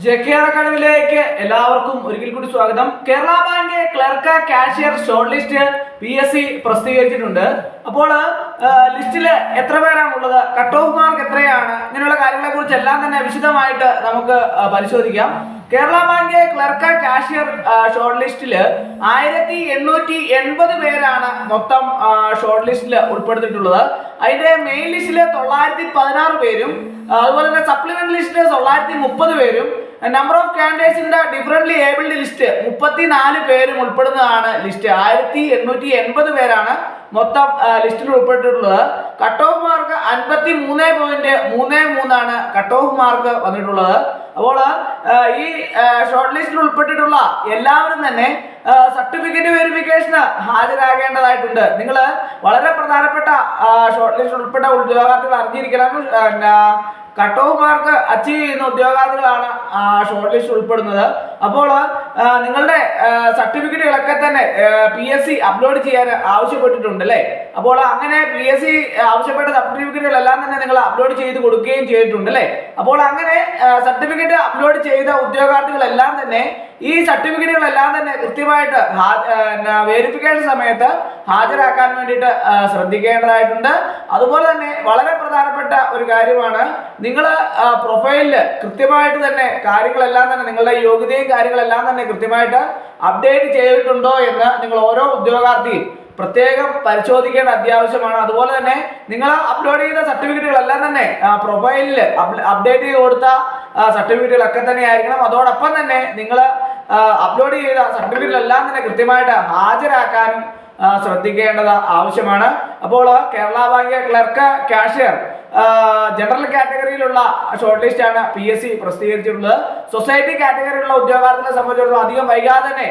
ജെകെആർ അക്കാഡമിയിലേക്ക് എല്ലാവർക്കും ഒരിക്കൽ കൂടി സ്വാഗതം. Kerala bank clerk cashier short list PSC പ്രസിദ്ധീകരിച്ചിട്ടുണ്ട്. അപ്പോൾ ലിസ്റ്റില് എത്ര പേരാണുള്ളത്, കട്ട് ഓഫ് മാർക്ക് എത്രയാണ്, ഇങ്ങനെയുള്ള കാര്യങ്ങളെ കുറിച്ച് എല്ലാം തന്നെ വിശദമായിട്ട് നമുക്ക് പരിശോധിക്കാം. Kerala bank clerk cashier short ലിസ്റ്റില് 1880 പേരാണ് മൊത്തം ഷോർട്ട് ലിസ്റ്റിൽ ഉൾപ്പെടുത്തിയിട്ടുള്ളത്. അതിന്റെ മെയിൻ ലിസ്റ്റില് 916 പേരും, അതുപോലെ തന്നെ സപ്ലിമെന്റ് ലിസ്റ്റില് 930 പേരും, നമ്പർ ഓഫ് കാൻഡിഡേറ്റ്സിന്റെ ഡിഫറently ഏബിൾഡ് ലിസ്റ്റ് 34 പേരും ഉൾപ്പെടുന്നതാണ് ലിസ്റ്റ്. 1880 പേരാണ് മൊത്തം ലിസ്റ്റിൽ ഉൾപ്പെട്ടിട്ടുള്ളത്. കട്ട് ഓഫ് മാർക്ക് 53.33 ആണ് കട്ട് ഓഫ് മാർക്ക് വന്നിട്ടുള്ളത്. അപ്പോൾ ഈ ഷോർട്ട് ലിസ്റ്റിൽ ഉൾപ്പെട്ടിട്ടുള്ള എല്ലാവരും തന്നെ സർട്ടിഫിക്കറ്റ് വെരിഫിക്കേഷന് ഹാജരാകേണ്ടതായിട്ടുണ്ട്. നിങ്ങൾ വളരെ പ്രധാനപ്പെട്ട ഷോർട്ട് ലിസ്റ്റിൽ ഉൾപ്പെട്ട ഉദ്യോഗാർത്ഥികൾ അറിഞ്ഞിരിക്കണം. കട്ട് ഓഫ് മാർക്ക് അച്ചീവ് ചെയ്യുന്ന ഉദ്യോഗാർത്ഥികളാണ് ഷോർട്ട് ലിസ്റ്റ് ഉൾപ്പെടുന്നത്. അപ്പോൾ നിങ്ങളുടെ സർട്ടിഫിക്കറ്റുകളൊക്കെ തന്നെ PSC അപ്ലോഡ് ചെയ്യാൻ ആവശ്യപ്പെട്ടിട്ടുണ്ട് അല്ലേ. അപ്പോൾ അങ്ങനെ PSC ആവശ്യപ്പെട്ട സർട്ടിഫിക്കറ്റുകളെല്ലാം തന്നെ നിങ്ങൾ അപ്ലോഡ് ചെയ്ത് കൊടുക്കുകയും ചെയ്തിട്ടുണ്ട് അല്ലേ. അപ്പോൾ അങ്ങനെ സർട്ടിഫിക്കറ്റ് അപ്ലോഡ് ചെയ്ത ഉദ്യോഗാർത്ഥികളെല്ലാം തന്നെ ഈ സർട്ടിഫിക്കറ്റുകളെല്ലാം തന്നെ കൃത്യമായിട്ട് വെരിഫിക്കേഷൻ സമയത്ത് ഹാജരാക്കാൻ വേണ്ടിയിട്ട് ശ്രദ്ധിക്കേണ്ടതായിട്ടുണ്ട്. അതുപോലെ തന്നെ വളരെ പ്രധാനപ്പെട്ട ഒരു കാര്യമാണ്, നിങ്ങൾ പ്രൊഫൈലില് കൃത്യമായിട്ട് തന്നെ കാര്യങ്ങളെല്ലാം തന്നെ നിങ്ങളുടെ യോഗ്യതയും കാര്യങ്ങളെല്ലാം തന്നെ കൃത്യമായിട്ട് അപ്ഡേറ്റ് ചെയ്തിട്ടുണ്ടോ എന്ന് നിങ്ങൾ ഓരോ ഉദ്യോഗാർത്ഥിയും പ്രത്യേകം പരിശോധിക്കേണ്ട അത്യാവശ്യമാണ്. അതുപോലെ തന്നെ നിങ്ങൾ അപ്ലോഡ് ചെയ്ത സർട്ടിഫിക്കറ്റുകളെല്ലാം തന്നെ പ്രൊഫൈലിൽ അപ്ഡേറ്റ് ചെയ്ത് കൊടുത്ത സർട്ടിഫിക്കറ്റുകളൊക്കെ തന്നെ ആയിരിക്കണം. അതോടൊപ്പം തന്നെ നിങ്ങൾ അപ്ലോഡ് ചെയ്ത സർട്ടിഫിക്കറ്റുകളെല്ലാം തന്നെ കൃത്യമായിട്ട് ഹാജരാക്കാനും ശ്രദ്ധിക്കേണ്ടത് ആവശ്യമാണ്. അപ്പോൾ Kerala bank clerk cashier general കാറ്റഗറിയിലുള്ള ഷോർട്ട് ലിസ്റ്റ് ആണ് PSC പ്രസിദ്ധീകരിച്ചിട്ടുള്ളത്. സൊസൈറ്റി കാറ്റഗറിയിലുള്ള ഉദ്യോഗാർത്ഥികളെ സംബന്ധിച്ചിടത്തോളം അധികം വൈകാതെ തന്നെ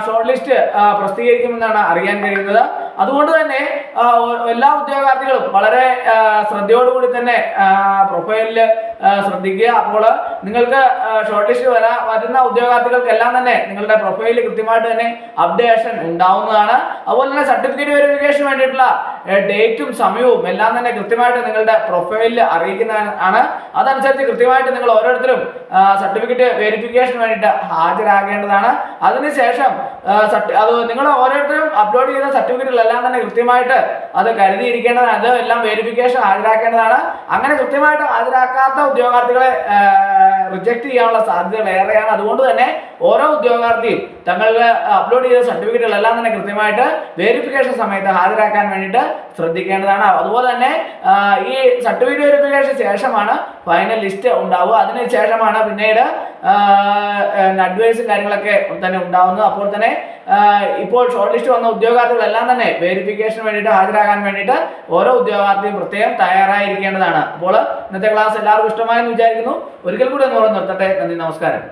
ഷോർട്ട് ലിസ്റ്റ് പ്രസിദ്ധീകരിക്കുമെന്നാണ് അറിയാൻ കഴിയുന്നത്. അതുകൊണ്ട് തന്നെ എല്ലാ ഉദ്യോഗാർത്ഥികളും വളരെ ശ്രദ്ധയോടുകൂടി തന്നെ പ്രൊഫൈലിൽ ശ്രദ്ധിക്കുക. അപ്പോൾ നിങ്ങൾക്ക് ഷോർട്ട് ലിസ്റ്റ് വരുന്ന ഉദ്യോഗാർത്ഥികൾക്ക് എല്ലാം തന്നെ നിങ്ങളുടെ പ്രൊഫൈലിൽ കൃത്യമായിട്ട് തന്നെ അപ്ഡേഷൻ ഉണ്ടാവുന്നതാണ്. അതുപോലെ തന്നെ സർട്ടിഫിക്കറ്റ് വെരിഫിക്കേഷൻ വേണ്ടിയിട്ടുള്ള ഡേറ്റും സമയവും എല്ലാം തന്നെ കൃത്യമായിട്ട് നിങ്ങളുടെ പ്രൊഫൈലിൽ അറിയിക്കുന്നതാണ്. അതനുസരിച്ച് കൃത്യമായിട്ട് നിങ്ങൾ ഓരോരുത്തരും സർട്ടിഫിക്കറ്റ് വെരിഫിക്കേഷന് വേണ്ടിയിട്ട് ഹാജരാകേണ്ടതാണ്. അതിനുശേഷം അത് നിങ്ങൾ ഓരോരുത്തരും അപ്ലോഡ് ചെയ്ത സർട്ടിഫിക്കറ്റുകളെല്ലാം തന്നെ കൃത്യമായിട്ട് അത് കരുതിയിരിക്കേണ്ടതാണ്. അത് എല്ലാം വെരിഫിക്കേഷൻ ഹാജരാക്കേണ്ടതാണ്. അങ്ങനെ കൃത്യമായിട്ട് ഹാജരാക്കാത്ത ഉദ്യോഗാർത്ഥികളെ റിജക്ട് ചെയ്യാനുള്ള സാധ്യതകൾ ഏറെയാണ്. അതുകൊണ്ട് തന്നെ ഓരോ ഉദ്യോഗാർത്ഥിയും തങ്ങളുടെ അപ്ലോഡ് ചെയ്ത സർട്ടിഫിക്കറ്റുകളെല്ലാം തന്നെ കൃത്യമായിട്ട് വെരിഫിക്കേഷൻ സമയത്ത് ഹാജരാക്കാൻ വേണ്ടിയിട്ട് ശ്രദ്ധിക്കേണ്ടതാണ്. അതുപോലെ തന്നെ ഈ സർട്ടിഫിക്കറ്റ് വെരിഫിക്കേഷൻ ശേഷമാണ് ഫൈനൽ ലിസ്റ്റ് ഉണ്ടാവുക. അതിന് ശേഷമാണ് പിന്നീട് അഡ്വൈസും കാര്യങ്ങളൊക്കെ തന്നെ ഉണ്ടാവുന്നത്. അപ്പോൾ തന്നെ ഇപ്പോൾ ഷോർട്ട് ലിസ്റ്റ് വന്ന ഉദ്യോഗാർത്ഥികളെല്ലാം തന്നെ വെരിഫിക്കേഷന് വേണ്ടിയിട്ട് ഹാജരാകാൻ വേണ്ടിയിട്ട് ഓരോ ഉദ്യോഗാർത്ഥിയും പ്രത്യേകം തയ്യാറായിരിക്കേണ്ടതാണ്. അപ്പോൾ ഇന്നത്തെ ക്ലാസ് എല്ലാവർക്കും ഇഷ്ടമായെന്ന് വിചാരിക്കുന്നു. ഒരിക്കൽ കൂടി നിർത്തട്ടെ. നന്ദി, നമസ്കാരം.